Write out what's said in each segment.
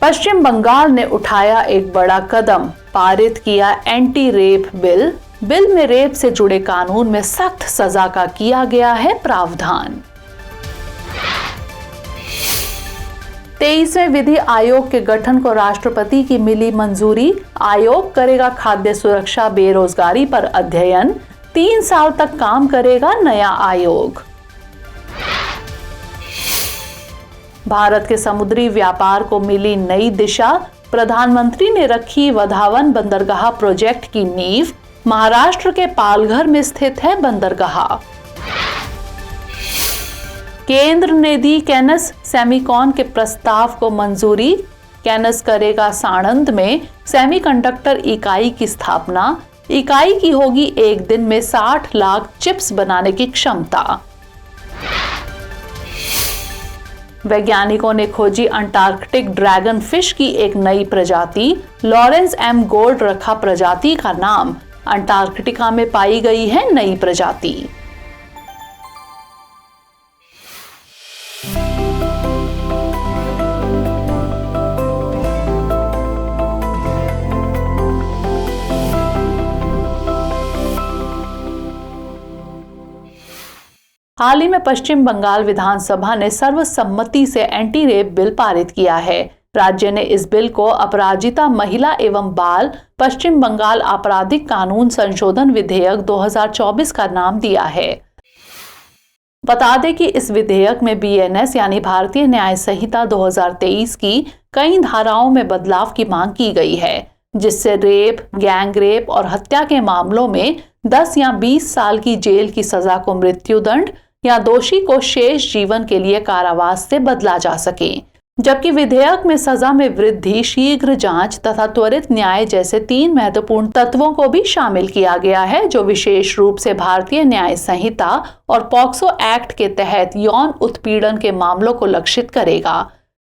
पश्चिम बंगाल ने उठाया एक बड़ा कदम, पारित किया एंटी रेप बिल। बिल में रेप से जुड़े कानून में सख्त सजा का किया गया है प्रावधान। 23वें विधि आयोग के गठन को राष्ट्रपति की मिली मंजूरी। आयोग करेगा खाद्य सुरक्षा बेरोजगारी पर अध्ययन। 3 साल तक काम करेगा नया आयोग। भारत के समुद्री व्यापार को मिली नई दिशा। प्रधानमंत्री ने रखी वधावन बंदरगाह प्रोजेक्ट की नींव। महाराष्ट्र के पालघर में स्थित है बंदरगाह। केंद्र ने दी कैनस सेमीकॉन के प्रस्ताव को मंजूरी। कैनस करेगा साणंद में सेमीकंडक्टर इकाई की स्थापना। इकाई की होगी एक दिन में 60 लाख चिप्स बनाने की क्षमता। वैज्ञानिकों ने खोजी अंटार्कटिक ड्रैगन फिश की एक नई प्रजाति। लॉरेंस एम गोल्ड रखा प्रजाति का नाम। अंटार्कटिका में पाई गई है नई प्रजाति। हाल ही में पश्चिम बंगाल विधानसभा ने सर्वसम्मति से एंटी रेप बिल पारित किया है। राज्य ने इस बिल को अपराजिता महिला एवं बाल पश्चिम बंगाल आपराधिक कानून संशोधन विधेयक 2024 का नाम दिया है। बता दें कि इस विधेयक में बीएनएस यानी भारतीय न्याय संहिता 2023 की कई धाराओं में बदलाव की मांग की गई है, जिससे रेप, गैंग रेप और हत्या के मामलों में 10 या 20 साल की जेल की सजा को मृत्युदंड या दोषी को शेष जीवन के लिए कारावास से बदला जा सके। जबकि विधेयक में सजा में वृद्धि, शीघ्र जांच तथा त्वरित न्याय जैसे 3 महत्वपूर्ण तत्वों को भी शामिल किया गया है, जो विशेष रूप से भारतीय न्याय संहिता और पॉक्सो एक्ट के तहत यौन उत्पीड़न के मामलों को लक्षित करेगा।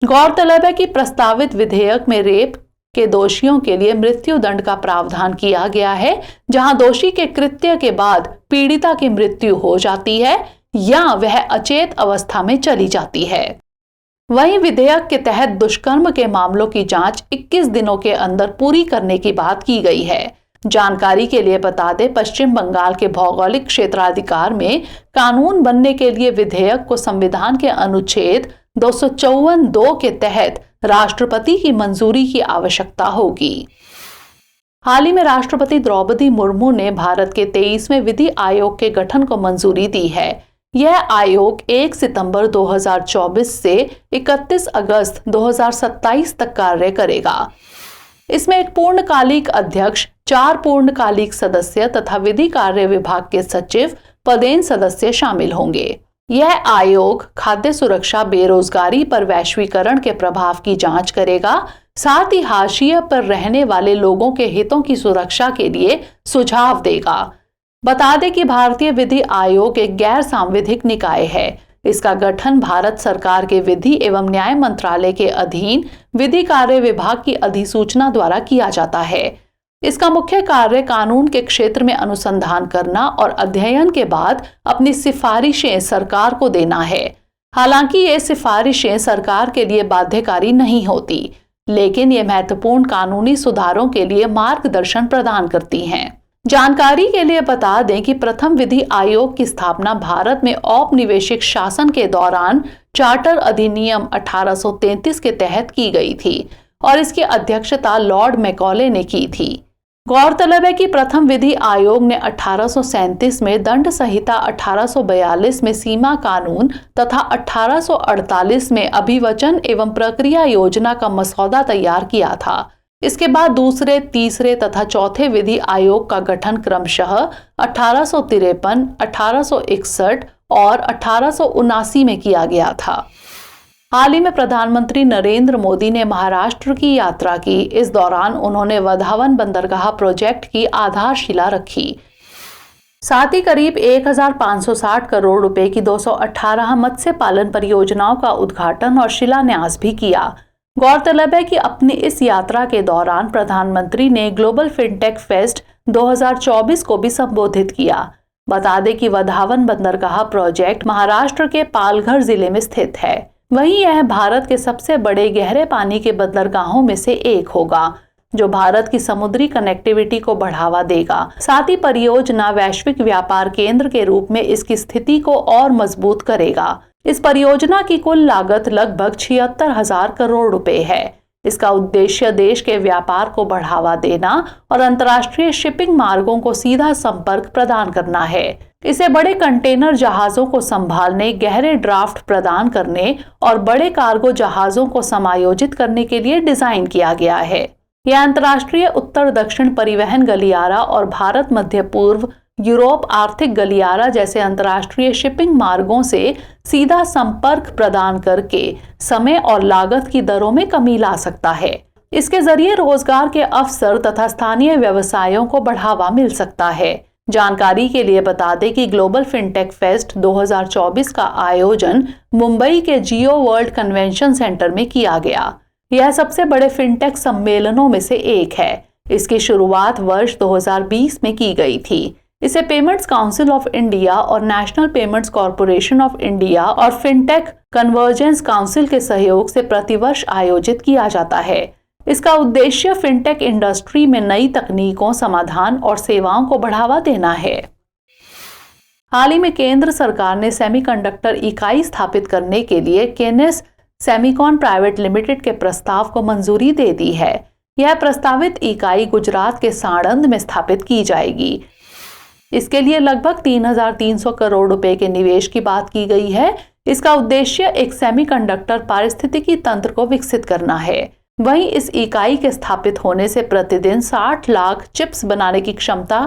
गौरतलब है कि प्रस्तावित विधेयक में रेप के दोषियों के लिए मृत्युदंड का प्रावधान किया गया है, जहां दोषी के कृत्य के बाद पीड़िता की मृत्यु हो जाती है या वह अचेत अवस्था में चली जाती है। वहीं विधेयक के तहत दुष्कर्म के मामलों की जांच 21 दिनों के अंदर पूरी करने की बात की गई है। जानकारी के लिए बता दें, पश्चिम बंगाल के भौगोलिक क्षेत्राधिकार में कानून बनने के लिए विधेयक को संविधान के अनुच्छेद 254(2) के तहत राष्ट्रपति की मंजूरी की आवश्यकता होगी। हाल ही में राष्ट्रपति द्रौपदी मुर्मू ने भारत के 23वें विधि आयोग के गठन को मंजूरी दी है। यह आयोग 1 सितंबर 2024 से 31 अगस्त 2027 तक कार्य करेगा। इसमें एक पूर्णकालिक अध्यक्ष, 4 पूर्णकालिक सदस्य तथा विधि कार्य विभाग के सचिव, पदेन सदस्य शामिल होंगे। यह आयोग खाद्य सुरक्षा बेरोजगारी पर वैश्वीकरण के प्रभाव की जांच करेगा, साथ ही हाशिए पर रहने वाले लोगों के हितों की सुरक्षा के लिए सुझाव देगा। बता दें कि भारतीय विधि आयोग एक गैर सांविधिक निकाय है। इसका गठन भारत सरकार के विधि एवं न्याय मंत्रालय के अधीन विधि कार्य विभाग की अधिसूचना द्वारा किया जाता है। इसका मुख्य कार्य कानून के क्षेत्र में अनुसंधान करना और अध्ययन के बाद अपनी सिफारिशें सरकार को देना है। हालांकि ये सिफारिशें सरकार के लिए बाध्यकारी नहीं होती, लेकिन ये महत्वपूर्ण कानूनी सुधारों के लिए मार्गदर्शन प्रदान करती हैं। जानकारी के लिए बता दें कि प्रथम विधि आयोग की स्थापना भारत में औपनिवेशिक शासन के दौरान चार्टर अधिनियम 1833 के तहत की गई थी और इसकी अध्यक्षता लॉर्ड मैकॉले ने की थी। गौरतलब है कि प्रथम विधि आयोग ने 1837 में दंड संहिता, 1842 में सीमा कानून तथा 1848 में अभिवचन एवं प्रक्रिया योजना का मसौदा तैयार किया था। इसके बाद दूसरे, तीसरे तथा चौथे विधि आयोग का गठन क्रमशः 1853, 1861 और 1879 में किया गया था। हाल ही में प्रधानमंत्री नरेंद्र मोदी ने महाराष्ट्र की यात्रा की। इस दौरान उन्होंने वधावन बंदरगाह प्रोजेक्ट की आधारशिला रखी। साथ ही करीब 1560 करोड़ रुपए की 218 मत्स्य पालन परियोजनाओं का उद्घाटन और शिलान्यास भी किया। गौरतलब है कि अपनी इस यात्रा के दौरान प्रधानमंत्री ने ग्लोबल फिनटेक फेस्ट 2024 को भी संबोधित किया। बता दें कि वधावन बंदरगाह प्रोजेक्ट महाराष्ट्र के पालघर जिले में स्थित है। वहीं यह भारत के सबसे बड़े गहरे पानी के बंदरगाहों में से एक होगा, जो भारत की समुद्री कनेक्टिविटी को बढ़ावा देगा। साथ ही परियोजना वैश्विक व्यापार केंद्र के रूप में इसकी स्थिति को और मजबूत करेगा। इस परियोजना की कुल लागत लगभग 76,000 करोड़ रुपए है। इसका उद्देश्य देश के व्यापार को बढ़ावा देना और अंतर्राष्ट्रीय शिपिंग मार्गों को सीधा संपर्क प्रदान करना है। इसे बड़े कंटेनर जहाजों को संभालने, गहरे ड्राफ्ट प्रदान करने और बड़े कार्गो जहाजों को समायोजित करने के लिए डिजाइन किया गया है। यह अंतर्राष्ट्रीय उत्तर दक्षिण परिवहन गलियारा और भारत मध्य पूर्व यूरोप आर्थिक गलियारा जैसे अंतर्राष्ट्रीय शिपिंग मार्गों से सीधा संपर्क प्रदान करके समय और लागत की दरों में कमी ला सकता है। इसके जरिए रोजगार के अवसर तथा स्थानीय व्यवसायों को बढ़ावा मिल सकता है। जानकारी के लिए बता दें कि ग्लोबल फिनटेक फेस्ट 2024 का आयोजन मुंबई के जियो वर्ल्ड कन्वेंशन सेंटर में किया गया। यह सबसे बड़े फिनटेक सम्मेलनों में से एक है। इसकी शुरुआत वर्ष 2020 में की गई थी। इसे पेमेंट्स काउंसिल ऑफ इंडिया और national payments corporation of India और फिनटेक कन्वर्जेंस काउंसिल के सहयोग से प्रतिवर्ष आयोजित किया जाता है। इसका उद्देश्य फिनटेक इंडस्ट्री में नई तकनीकों, समाधान और सेवाओं को बढ़ावा देना है। हाल ही में केंद्र सरकार ने सेमीकंडक्टर इकाई स्थापित करने के लिए केनेस सेमीकॉन प्राइवेट लिमिटेड के प्रस्ताव को मंजूरी दे दी है। यह प्रस्तावित इकाई गुजरात के साणंद में स्थापित की जाएगी। इसके लिए लगभग 3,300 करोड़ रुपए के निवेश की बात की गई है। इसका उद्देश्य एक सेमीकंडक्टर पारिस्थितिकी तंत्र को विकसित करना है। वहीं इस इकाई के स्थापित होने से प्रतिदिन 60 लाख चिप्स बनाने की क्षमता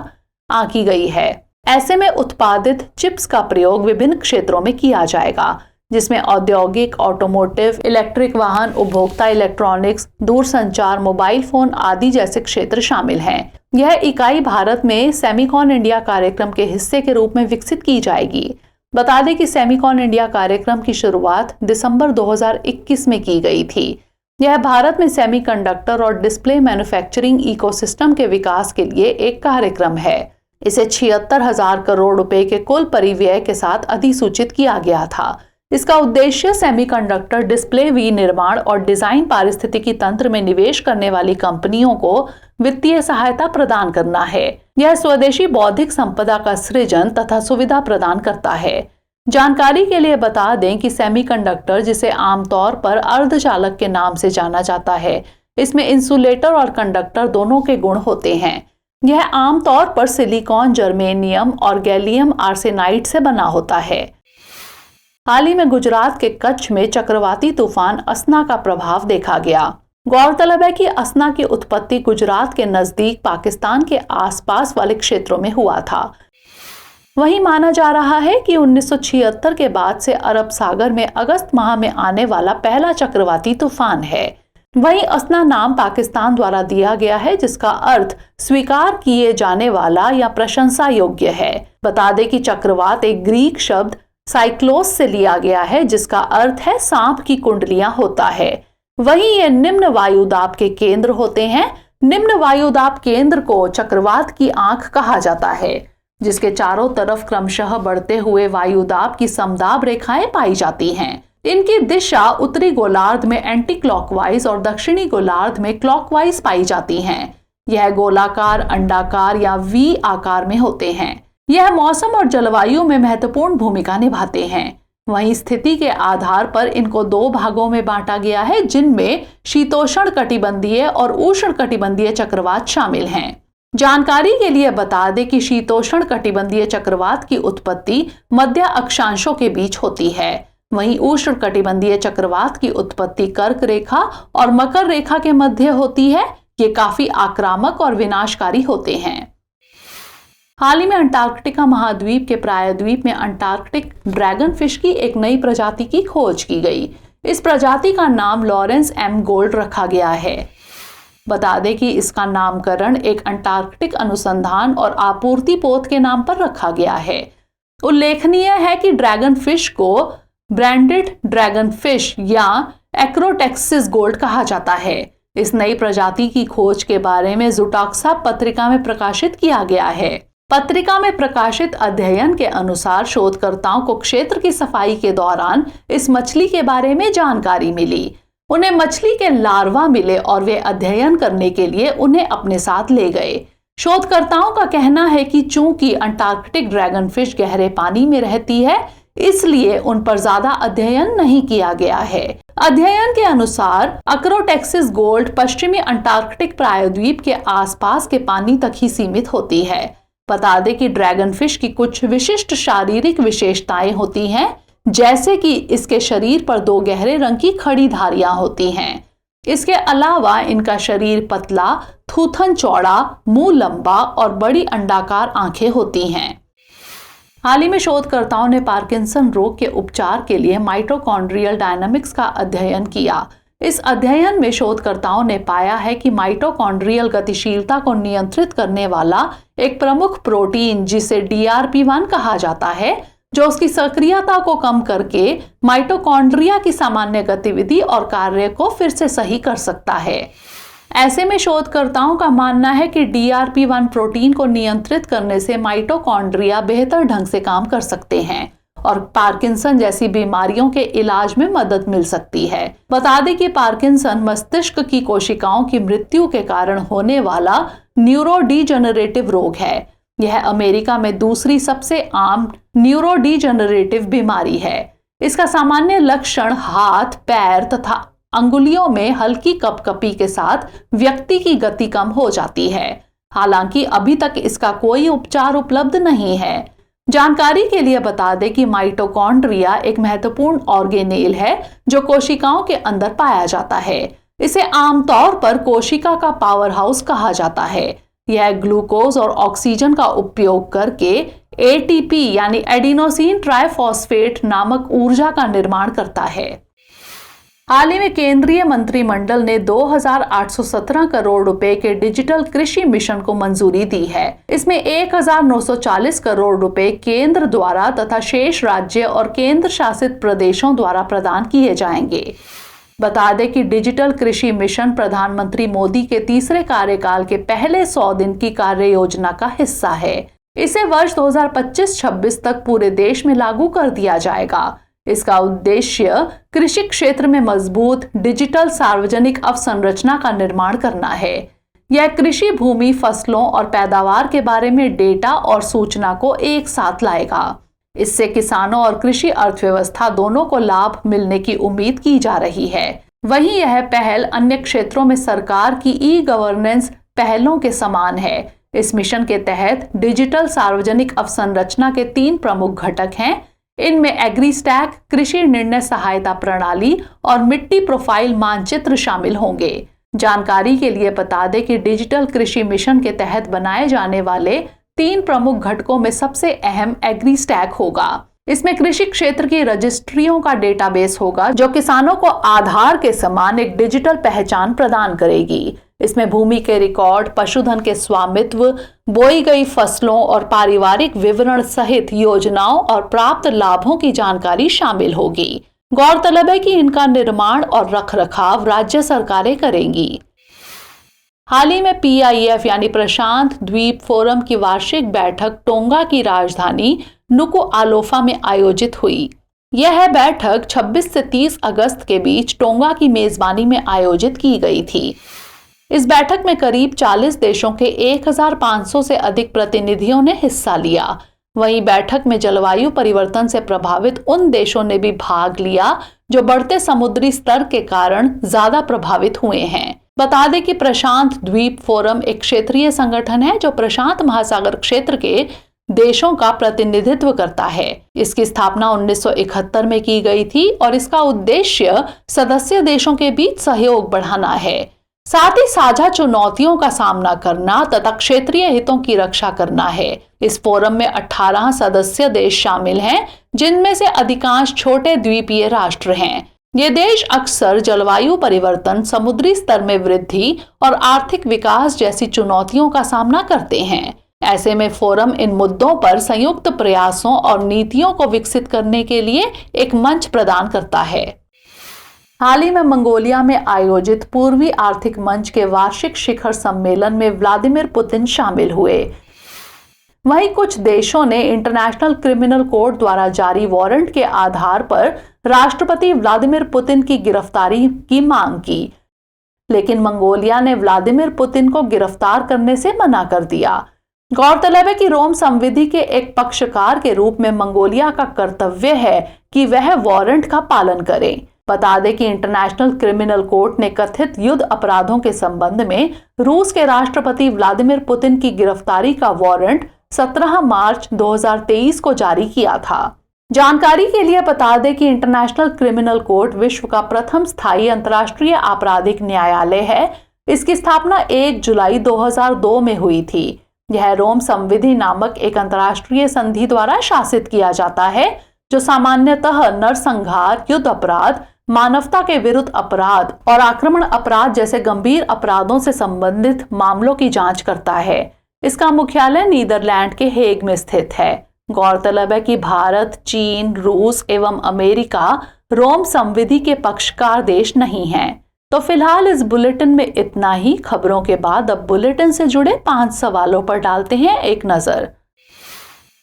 आंकी गई है। ऐसे में उत्पादित चिप्स का प्रयोग विभिन्न क्षेत्रों में किया जाएगा, जिसमें औद्योगिक, ऑटोमोटिव, इलेक्ट्रिक वाहन, उपभोक्ता इलेक्ट्रॉनिक्स, दूरसंचार, मोबाइल फोन आदि जैसे क्षेत्र शामिल हैं। यह इकाई भारत में सेमीकॉन इंडिया कार्यक्रम के हिस्से के रूप में विकसित की जाएगी। बता दें कि सेमीकॉन इंडिया कार्यक्रम की शुरुआत दिसंबर 2021 में की गई थी। यह भारत में सेमीकंडक्टर और डिस्प्ले मैन्युफैक्चरिंग इकोसिस्टम के विकास के लिए एक कार्यक्रम है। इसे 76,000 करोड़ रुपए के कुल परिव्यय के साथ अधिसूचित किया गया था। इसका उद्देश्य सेमीकंडक्टर डिस्प्ले विनिर्माण और डिजाइन पारिस्थितिकी तंत्र में निवेश करने वाली कंपनियों को वित्तीय सहायता प्रदान करना है। यह स्वदेशी बौद्धिक संपदा का सृजन तथा सुविधा प्रदान करता है। जानकारी के लिए बता दें कि सेमीकंडक्टर, जिसे आमतौर पर अर्धचालक के नाम से जाना जाता है, इसमें इंसुलेटर और कंडक्टर दोनों के गुण होते हैं। यह आमतौर पर सिलिकॉन, जर्मेनियम और गैलियम आर्सेनाइड से बना होता है। हाल ही में गुजरात के कच्छ में चक्रवाती तूफान असना का प्रभाव देखा गया। गौरतलब है कि असना की उत्पत्ति गुजरात के नजदीक पाकिस्तान के आसपास वाले क्षेत्रों में हुआ था। वहीं माना जा रहा है कि 1976 के बाद से अरब सागर में अगस्त माह में आने वाला पहला चक्रवाती तूफान है। वहीं असना नाम पाकिस्तान द्वारा दिया गया है, जिसका अर्थ स्वीकार किए जाने वाला या प्रशंसा योग्य है। बता दें कि चक्रवात एक ग्रीक शब्द साइक्लोस से लिया गया है, जिसका अर्थ है सांप की कुंडलियां होता है। वहीं ये निम्न वायुदाब के केंद्र होते हैं। निम्न वायुदाब केंद्र को चक्रवात की आंख कहा जाता है, जिसके चारों तरफ क्रमशः बढ़ते हुए वायुदाब की समदाब रेखाएं पाई जाती हैं। इनकी दिशा उत्तरी गोलार्ध में एंटी क्लॉकवाइज और दक्षिणी गोलार्ध में क्लॉकवाइज पाई जाती हैं। यह गोलाकार, अंडाकार या वी आकार में होते हैं। यह मौसम और जलवायु में महत्वपूर्ण भूमिका निभाते हैं। वहीं स्थिति के आधार पर इनको दो भागों में बांटा गया है, जिनमें शीतोष्ण कटिबंधीय और उष्ण कटिबंधीय चक्रवात शामिल हैं। जानकारी के लिए बता दें कि शीतोष्ण कटिबंधीय चक्रवात की उत्पत्ति मध्य अक्षांशों के बीच होती है। वहीं उष्ण कटिबंधीय चक्रवात की उत्पत्ति कर्क रेखा और मकर रेखा के मध्य होती है। ये काफी आक्रामक और विनाशकारी होते हैं। हाल ही में अंटार्कटिका महाद्वीप के प्रायद्वीप में अंटार्कटिक ड्रैगन फिश की एक नई प्रजाति की खोज की गई। इस प्रजाति का नाम लॉरेंस एम गोल्ड रखा गया है। बता दें कि इसका नामकरण एक अंटार्कटिक अनुसंधान और आपूर्ति पोत के नाम पर रखा गया है। उल्लेखनीय है कि ड्रैगन फिश को ब्रांडेड ड्रैगन फिश या एक्रोटेक्सिस गोल्ड कहा जाता है। इस नई प्रजाति की खोज के बारे में ज़ूटॉक्सा पत्रिका में प्रकाशित किया गया है। पत्रिका में प्रकाशित अध्ययन के अनुसार शोधकर्ताओं को क्षेत्र की सफाई के दौरान इस मछली के बारे में जानकारी मिली। उन्हें मछली के लार्वा मिले और वे अध्ययन करने के लिए उन्हें अपने साथ ले गए। शोधकर्ताओं का कहना है कि चूंकि अंटार्कटिक ड्रैगनफिश गहरे पानी में रहती है, इसलिए उन पर ज्यादा अध्ययन नहीं किया गया है। अध्ययन के अनुसार अक्रोटेक्सिस गोल्ड पश्चिमी अंटार्कटिक प्रायद्वीप के आसपास के पानी तक ही सीमित होती है। बता दें कि ड्रैगनफिश की कुछ विशिष्ट शारीरिक विशेषताएं होती हैं, जैसे कि इसके शरीर पर 2 गहरे रंग की खड़ी धारियां होती हैं। इसके अलावा इनका शरीर पतला, थूथन चौड़ा, मुंह लंबा और बड़ी अंडाकार आंखें होती हैं। हाल ही में शोधकर्ताओं ने पार्किंसन रोग के उपचार के लिए माइटोकॉन्ड्रियल डायनामिक्स का अध्ययन किया। इस अध्ययन में शोधकर्ताओं ने पाया है कि माइटोकॉन्ड्रियल गतिशीलता को नियंत्रित करने वाला एक प्रमुख प्रोटीन, जिसे DRP1 कहा जाता है, जो उसकी सक्रियता को कम करके माइटोकॉन्ड्रिया की सामान्य गतिविधि और कार्य को फिर से सही कर सकता है। ऐसे में शोधकर्ताओं का मानना है कि DRP1 प्रोटीन को नियंत्रित करने से माइटोकॉन्ड्रिया बेहतर ढंग से काम कर सकते हैं और पार्किंसन जैसी बीमारियों के इलाज में मदद मिल सकती है। बता दें कि पार्किंसन मस्तिष्क की कोशिकाओं की मृत्यु के कारण होने वाला न्यूरोडीजेनरेटिव रोग है। यह अमेरिका में दूसरी सबसे आम न्यूरोडीजेनरेटिव बीमारी है। इसका सामान्य लक्षण हाथ, पैर तथा अंगुलियों में हल्की कपकपी के साथ व्यक्ति की गति कम हो जाती है। हालांकि अभी तक इसका कोई उपचार उपलब्ध नहीं है। जानकारी के लिए बता दें कि माइटोकॉन्ड्रिया एक महत्वपूर्ण ऑर्गेनेल है जो कोशिकाओं के अंदर पाया जाता है। इसे आमतौर पर कोशिका का पावर हाउस कहा जाता है। यह ग्लूकोज और ऑक्सीजन का उपयोग करके ATP यानी एडिनोसिन ट्राइफॉस्फेट नामक ऊर्जा का निर्माण करता है। हाल ही में केंद्रीय मंत्रिमंडल ने 2,817 करोड़ रुपए के डिजिटल कृषि मिशन को मंजूरी दी है। इसमें 1,940 करोड़ रुपए केंद्र द्वारा तथा शेष राज्य और केंद्र शासित प्रदेशों द्वारा प्रदान किए जाएंगे। बता दें कि डिजिटल कृषि मिशन प्रधानमंत्री मोदी के तीसरे कार्यकाल के पहले 100 दिन की कार्य योजना का हिस्सा है। इसे वर्ष 2025-26 तक पूरे देश में लागू कर दिया जाएगा। इसका उद्देश्य कृषि क्षेत्र में मजबूत डिजिटल सार्वजनिक अवसंरचना का निर्माण करना है। यह कृषि भूमि, फसलों और पैदावार के बारे में डेटा और सूचना को एक साथ लाएगा। इससे किसानों और कृषि अर्थव्यवस्था दोनों को लाभ मिलने की उम्मीद की जा रही है। वहीं यह पहल अन्य क्षेत्रों में सरकार की ई-गवर्नेंस पहलों के समान है। इस मिशन के तहत डिजिटल सार्वजनिक अवसंरचना के 3 प्रमुख घटक हैं। इनमें एग्रीस्टैक, कृषि निर्णय सहायता प्रणाली और मिट्टी प्रोफाइल मानचित्र शामिल होंगे। जानकारी के लिए बता दें कि डिजिटल कृषि मिशन के तहत बनाए जाने वाले 3 प्रमुख घटकों में सबसे अहम एग्रीस्टैक होगा। इसमें कृषि क्षेत्र की रजिस्ट्रियों का डेटाबेस होगा, जो किसानों को आधार के समान एक डिजिटल पहचान प्रदान करेगी। इसमें भूमि के रिकॉर्ड, पशुधन के स्वामित्व, बोई गई फसलों और पारिवारिक विवरण सहित योजनाओं और प्राप्त लाभों की जानकारी शामिल होगी। गौरतलब है कि इनका निर्माण और रखरखाव राज्य सरकारें करेंगी। हाल ही में PIF यानी प्रशांत द्वीप फोरम की वार्षिक बैठक टोंगा की राजधानी नुकुआलोफा में आयोजित हुई। यह बैठक 26 से 30 अगस्त के बीच टोंगा की मेजबानी में आयोजित की गई थी। इस बैठक में करीब 40 देशों के 1,500 से अधिक प्रतिनिधियों ने हिस्सा लिया। वहीं बैठक में जलवायु परिवर्तन से प्रभावित उन देशों ने भी भाग लिया जो बढ़ते समुद्री स्तर के कारण ज्यादा प्रभावित हुए हैं। बता दें कि प्रशांत द्वीप फोरम एक क्षेत्रीय संगठन है जो प्रशांत महासागर क्षेत्र के देशों का प्रतिनिधित्व करता है। इसकी स्थापना 1971 में की गई थी और इसका उद्देश्य सदस्य देशों के बीच सहयोग बढ़ाना है, साथ ही साझा चुनौतियों का सामना करना तथा क्षेत्रीय हितों की रक्षा करना है। इस फोरम में 18 सदस्य देश शामिल हैं, जिनमें से अधिकांश छोटे द्वीपीय राष्ट्र हैं। ये देश अक्सर जलवायु परिवर्तन, समुद्री स्तर में वृद्धि और आर्थिक विकास जैसी चुनौतियों का सामना करते हैं। ऐसे में फोरम इन मुद्दों पर संयुक्त प्रयासों और नीतियों को विकसित करने के लिए एक मंच प्रदान करता है। हाल ही में मंगोलिया में आयोजित पूर्वी आर्थिक मंच के वार्षिक शिखर सम्मेलन में व्लादिमीर पुतिन शामिल हुए। वहीं कुछ देशों ने इंटरनेशनल क्रिमिनल कोर्ट द्वारा जारी वारंट के आधार पर राष्ट्रपति व्लादिमीर पुतिन की गिरफ्तारी की मांग की, लेकिन मंगोलिया ने व्लादिमीर पुतिन को गिरफ्तार करने से मना कर दिया। गौरतलब है कि रोम संविधि के एक पक्षकार के रूप में मंगोलिया का कर्तव्य है कि वह वारंट का पालन करे। बता दें कि इंटरनेशनल क्रिमिनल कोर्ट ने कथित युद्ध अपराधों के संबंध में रूस के राष्ट्रपति व्लादिमीर पुतिन की गिरफ्तारी का वारंट 17 मार्च 2023 को जारी किया था। जानकारी के लिए बता दें कि इंटरनेशनल क्रिमिनल कोर्ट विश्व का प्रथम स्थायी अंतर्राष्ट्रीय आपराधिक न्यायालय है। इसकी स्थापना 1 जुलाई 2002 में हुई थी। यह रोम संविधि नामक एक अंतर्राष्ट्रीय संधि द्वारा शासित किया जाता है, जो सामान्यतः नरसंहार, युद्ध अपराध, मानवता के विरुद्ध अपराध और आक्रमण अपराध जैसे गंभीर अपराधों से संबंधित मामलों की जांच करता है। इसका मुख्यालय नीदरलैंड के हेग में स्थित है। गौरतलब है कि भारत, चीन, रूस एवं अमेरिका रोम संविधि के पक्षकार देश नहीं हैं। तो फिलहाल इस बुलेटिन में इतना ही। खबरों के बाद अब बुलेटिन से जुड़े 5 सवालों पर डालते हैं एक नजर।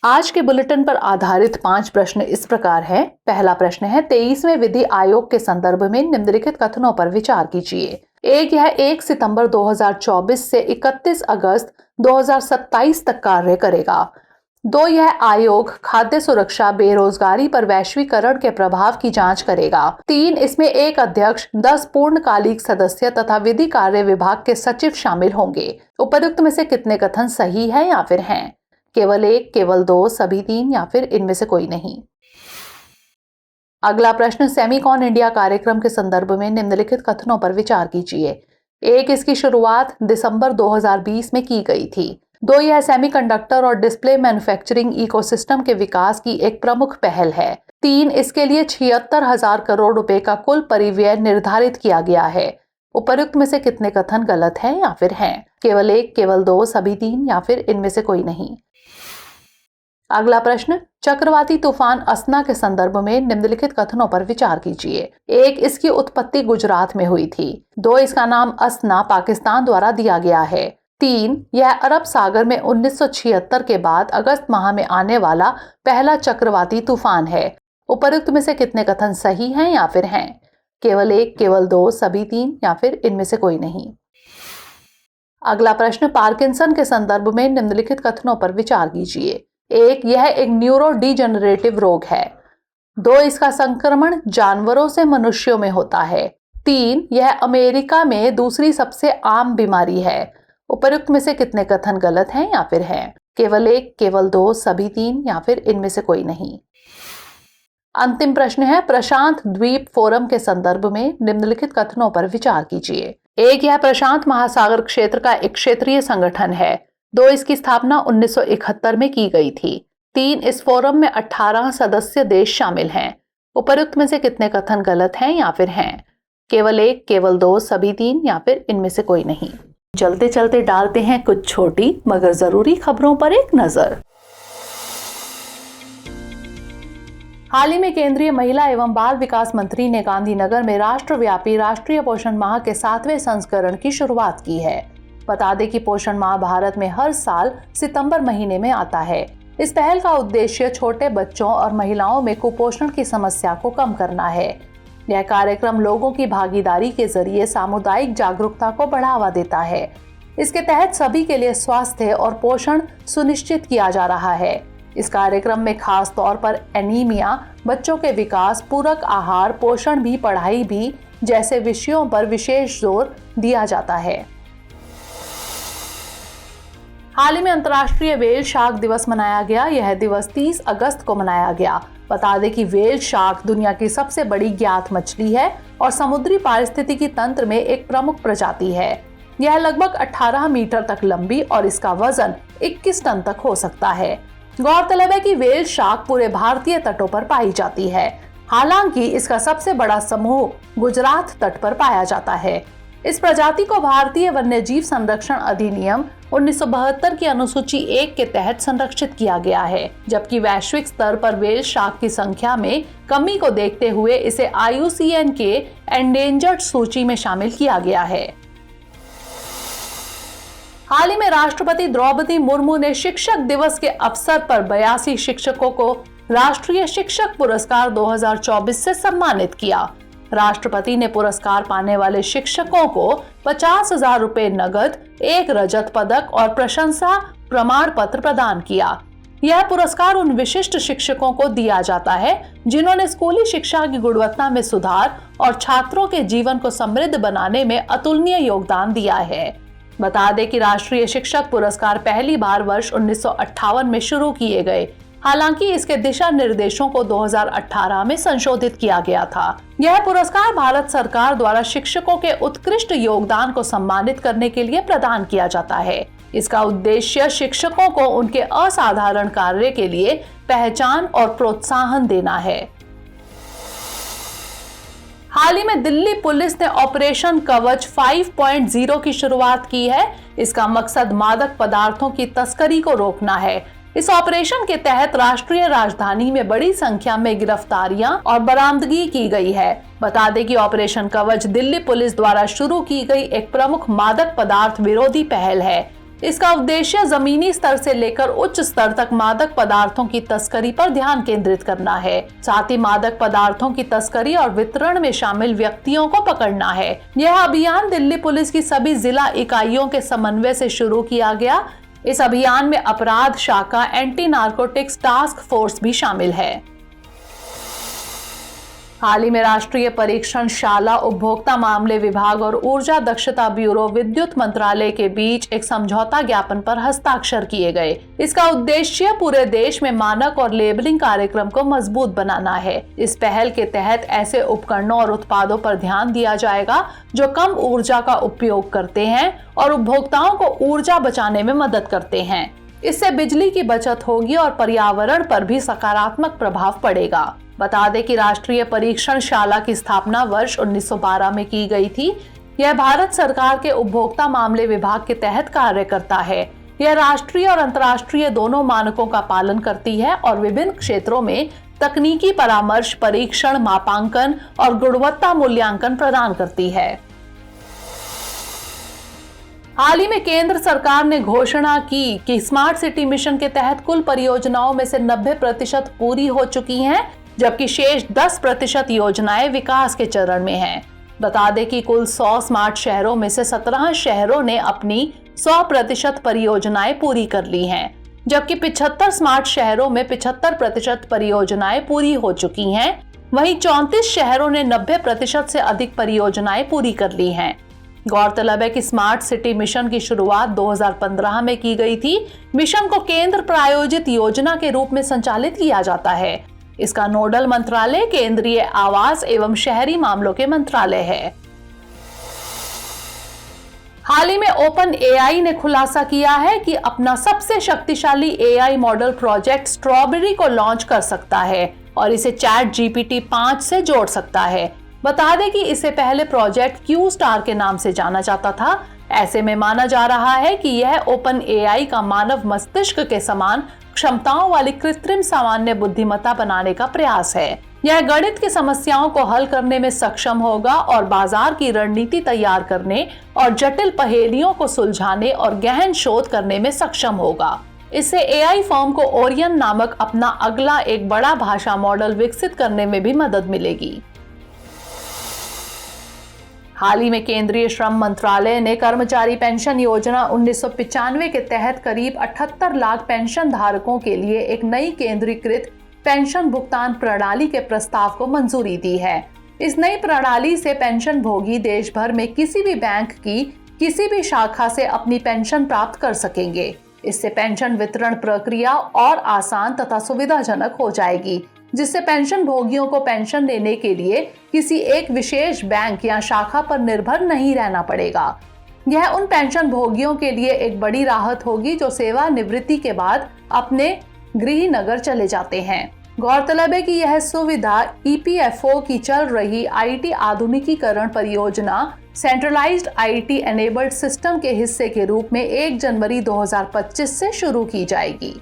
आज के बुलेटिन पर आधारित 5 प्रश्न इस प्रकार है। पहला प्रश्न है, 23वें विधि आयोग के संदर्भ में निम्नलिखित कथनों पर विचार कीजिए। एक, यह 1 सितंबर 2024 से 31 अगस्त 2027 तक कार्य करेगा। 2, यह आयोग खाद्य सुरक्षा, बेरोजगारी पर वैश्वीकरण के प्रभाव की जांच करेगा। 3, इसमें एक अध्यक्ष, 10 पूर्णकालिक सदस्य तथा विधि कार्य विभाग के सचिव शामिल होंगे। उपर्युक्त में से कितने कथन सही है या फिर हैं? केवल 1, केवल 2, सभी 3 या फिर इनमें से कोई नहीं। अगला प्रश्न, सेमिकॉन इंडिया कार्यक्रम के संदर्भ में निम्नलिखित कथनों पर विचार कीजिए। 1, इसकी शुरुआत दिसंबर 2020 में की गई थी। 2, यह सेमीकंडक्टर और डिस्प्ले मैन्युफैक्चरिंग इकोसिस्टम के विकास की एक प्रमुख पहल है। 3, इसके लिए 76,000 करोड़ रुपए का कुल परिव्यय निर्धारित किया गया है। उपर्युक्त में से कितने कथन गलत हैं या फिर हैं? केवल 1, केवल 2, सभी 3 या फिर इनमें से कोई नहीं। अगला प्रश्न, चक्रवाती तूफान असना के संदर्भ में निम्नलिखित कथनों पर विचार कीजिए। 1, इसकी उत्पत्ति गुजरात में हुई थी। 2, इसका नाम असना पाकिस्तान द्वारा दिया गया है। 3, यह अरब सागर में 1976 के बाद अगस्त माह में आने वाला पहला चक्रवाती तूफान है। उपर्युक्त में से कितने कथन सही हैं या फिर हैं? केवल 1, केवल 2, सभी 3 या फिर इनमें से कोई नहीं। अगला प्रश्न, पार्किंसन के संदर्भ में निम्नलिखित कथनों पर विचार कीजिए। 1, यह एक न्यूरो डिजेनरेटिव रोग है। 2, इसका संक्रमण जानवरों से मनुष्यों में होता है। 3, यह अमेरिका में दूसरी सबसे आम बीमारी है। उपर्युक्त में से कितने कथन गलत हैं या फिर हैं? केवल 1, केवल 2, सभी 3 या फिर इनमें से कोई नहीं। अंतिम प्रश्न है, प्रशांत द्वीप फोरम के संदर्भ में निम्नलिखित कथनों पर विचार कीजिए। 1, यह प्रशांत महासागर क्षेत्र का एक क्षेत्रीय संगठन है। 2, इसकी स्थापना 1971 में की गई थी। 3, इस फोरम में 18 सदस्य देश शामिल हैं। उपर्युक्त में से कितने कथन गलत हैं या फिर हैं? केवल 1, केवल 2, सभी 3 या फिर इनमें से कोई नहीं। चलते चलते डालते हैं कुछ छोटी मगर जरूरी खबरों पर एक नजर। हाल ही में केंद्रीय महिला एवं बाल विकास मंत्री ने गांधीनगर में राष्ट्रव्यापी राष्ट्रीय पोषण माह के 7वें संस्करण की शुरुआत की है। बता दें कि पोषण माह भारत में हर साल सितंबर महीने में आता है। इस पहल का उद्देश्य छोटे बच्चों और महिलाओं में कुपोषण की समस्या को कम करना है। यह कार्यक्रम लोगों की भागीदारी के जरिए सामुदायिक जागरूकता को बढ़ावा देता है। इसके तहत सभी के लिए स्वास्थ्य और पोषण सुनिश्चित किया जा रहा है। इस कार्यक्रम में खास तौर पर एनीमिया, बच्चों के विकास, पूरक आहार, पोषण भी, पढ़ाई भी जैसे विषयों पर विशेष जोर दिया जाता है। हाल ही में अंतर्राष्ट्रीय व्हेल शार्क दिवस मनाया गया। यह दिवस 30 अगस्त को मनाया गया। बता दें कि व्हेल शार्क दुनिया की सबसे बड़ी ज्ञात मछली है और समुद्री पारिस्थितिकी तंत्र में एक प्रमुख प्रजाति है। यह लगभग 18 मीटर तक लंबी और इसका वजन 21 टन तक हो सकता है। गौरतलब है कि व्हेल शार्क पूरे भारतीय तटों पर पाई जाती है। हालांकि इसका सबसे बड़ा समूह गुजरात तट पर पाया जाता है। इस प्रजाति को भारतीय वन्यजीव संरक्षण अधिनियम 1972 की अनुसूची 1 के तहत संरक्षित किया गया है, जबकि वैश्विक स्तर पर व्हेल शार्क की संख्या में कमी को देखते हुए इसे IUCN के एंडेंजर्ड सूची में शामिल किया गया है। हाल ही में राष्ट्रपति द्रौपदी मुर्मू ने शिक्षक दिवस के अवसर पर 82 शिक्षकों को राष्ट्रीय शिक्षक पुरस्कार 2024 से सम्मानित किया। राष्ट्रपति ने पुरस्कार पाने वाले शिक्षकों को 50,000 रुपए नगद, 1 रजत पदक और प्रशंसा प्रमाण पत्र प्रदान किया। यह पुरस्कार उन विशिष्ट शिक्षकों को दिया जाता है जिन्होंने स्कूली शिक्षा की गुणवत्ता में सुधार और छात्रों के जीवन को समृद्ध बनाने में अतुलनीय योगदान दिया है। बता दें कि राष्ट्रीय शिक्षक पुरस्कार पहली बार वर्ष 1958 में शुरू किए गए। हालांकि इसके दिशा निर्देशों को 2018 में संशोधित किया गया था। यह पुरस्कार भारत सरकार द्वारा शिक्षकों के उत्कृष्ट योगदान को सम्मानित करने के लिए प्रदान किया जाता है। इसका उद्देश्य शिक्षकों को उनके असाधारण कार्य के लिए पहचान और प्रोत्साहन देना है। हाल ही में दिल्ली पुलिस ने ऑपरेशन कवच 5.0 की शुरुआत की है। इसका मकसद मादक पदार्थों की तस्करी को रोकना है। इस ऑपरेशन के तहत राष्ट्रीय राजधानी में बड़ी संख्या में गिरफ्तारियां और बरामदगी की गई है। बता दें कि ऑपरेशन कवच दिल्ली पुलिस द्वारा शुरू की गई एक प्रमुख मादक पदार्थ विरोधी पहल है। इसका उद्देश्य जमीनी स्तर से लेकर उच्च स्तर तक मादक पदार्थों की तस्करी पर ध्यान केंद्रित करना है। साथ ही मादक पदार्थों की तस्करी और वितरण में शामिल व्यक्तियों को पकड़ना है। यह अभियान दिल्ली पुलिस की सभी जिला इकाइयों के समन्वय से शुरू किया गया। इस अभियान में अपराध शाखा एंटी नार्कोटिक्स टास्क फोर्स भी शामिल है। हाल ही में राष्ट्रीय परीक्षण शाला, उपभोक्ता मामले विभाग और ऊर्जा दक्षता ब्यूरो विद्युत मंत्रालय के बीच एक समझौता ज्ञापन पर हस्ताक्षर किए गए। इसका उद्देश्य पूरे देश में मानक और लेबलिंग कार्यक्रम को मजबूत बनाना है। इस पहल के तहत ऐसे उपकरणों और उत्पादों पर ध्यान दिया जाएगा जो कम ऊर्जा का उपयोग करते हैं और उपभोक्ताओं को ऊर्जा बचाने में मदद करते हैं। इससे बिजली की बचत होगी और पर्यावरण पर भी सकारात्मक प्रभाव पड़ेगा। बता दें कि राष्ट्रीय परीक्षण शाला की स्थापना वर्ष 1912 में की गई थी। यह भारत सरकार के उपभोक्ता मामले विभाग के तहत कार्य करता है। यह राष्ट्रीय और अंतर्राष्ट्रीय दोनों मानकों का पालन करती है और विभिन्न क्षेत्रों में तकनीकी परामर्श, परीक्षण, मापांकन और गुणवत्ता मूल्यांकन प्रदान करती है। हाल ही में केंद्र सरकार ने घोषणा की कि स्मार्ट सिटी मिशन के तहत कुल परियोजनाओं में से 90% पूरी हो चुकी हैं, जबकि शेष 10% योजनाएं विकास के चरण में हैं। बता दें कि कुल 100 स्मार्ट शहरों में से 17 शहरों ने अपनी 100% परियोजनाएं पूरी कर ली हैं, जबकि 75 स्मार्ट शहरों में 75% परियोजनाएं पूरी हो चुकी हैं। वहीं 34 शहरों ने 90% से अधिक परियोजनाएं पूरी कर ली हैं। गौरतलब है कि स्मार्ट सिटी मिशन की शुरुआत 2015 में की गई थी। मिशन को केंद्र प्रायोजित योजना के रूप में संचालित किया जाता है। इसका नोडल मंत्रालय केंद्रीय आवास एवं शहरी मामलों के मंत्रालय है। हाल ही में ओपन एआई ने खुलासा किया है कि अपना सबसे शक्तिशाली एआई मॉडल प्रोजेक्ट स्ट्रॉबेरी को लॉन्च कर सकता है और इसे चैट जीपीटी 5 से जोड़ सकता है। बता दें कि इससे पहले प्रोजेक्ट क्यू स्टार के नाम से जाना जाता था। ऐसे में माना जा रहा है कि यह ओपन एआई का मानव मस्तिष्क के समान क्षमताओं वाली कृत्रिम सामान्य बुद्धिमत्ता बनाने का प्रयास है। यह गणित की समस्याओं को हल करने में सक्षम होगा और बाजार की रणनीति तैयार करने और जटिल पहेलियों को सुलझाने और गहन शोध करने में सक्षम होगा। इससे एआई फर्म को ओरियन नामक अपना अगला एक बड़ा भाषा मॉडल विकसित करने में भी मदद मिलेगी। हाल ही में केंद्रीय श्रम मंत्रालय ने कर्मचारी पेंशन योजना 1995 के तहत करीब 78 लाख पेंशन धारकों के लिए एक नई केंद्रीकृत पेंशन भुगतान प्रणाली के प्रस्ताव को मंजूरी दी है। इस नई प्रणाली से पेंशन भोगी देश भर में किसी भी बैंक की किसी भी शाखा से अपनी पेंशन प्राप्त कर सकेंगे। इससे पेंशन वितरण प्रक्रिया और आसान तथा सुविधाजनक हो जाएगी, जिससे पेंशन भोगियों को पेंशन लेने के लिए किसी एक विशेष बैंक या शाखा पर निर्भर नहीं रहना पड़ेगा। यह उन पेंशन भोगियों के लिए एक बड़ी राहत होगी जो सेवानिवृत्ति के बाद अपने गृह नगर चले जाते हैं। गौरतलब है कि यह सुविधा ईपीएफओ की चल रही आईटी आधुनिकीकरण परियोजना सेंट्रलाइज्ड आईटी एनेबल्ड सिस्टम के हिस्से के रूप में 1 जनवरी 2025 से शुरू की जाएगी।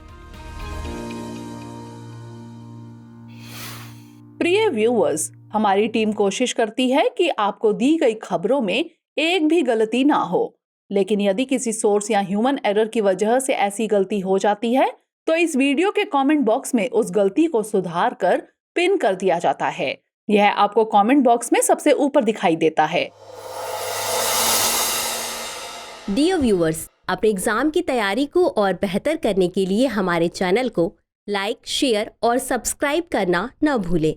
प्रिय व्यूअर्स, हमारी टीम कोशिश करती है कि आपको दी गई खबरों में एक भी गलती ना हो। लेकिन यदि किसी सोर्स या ह्यूमन एरर की वजह से ऐसी गलती हो जाती है तो इस वीडियो के कमेंट बॉक्स में उस गलती को सुधार कर पिन कर दिया जाता है। यह आपको कमेंट बॉक्स में सबसे ऊपर दिखाई देता है। डियर व्यूअर्स, अपने एग्जाम की तैयारी को और बेहतर करने के लिए हमारे चैनल को लाइक, शेयर और सब्सक्राइब करना न भूलें।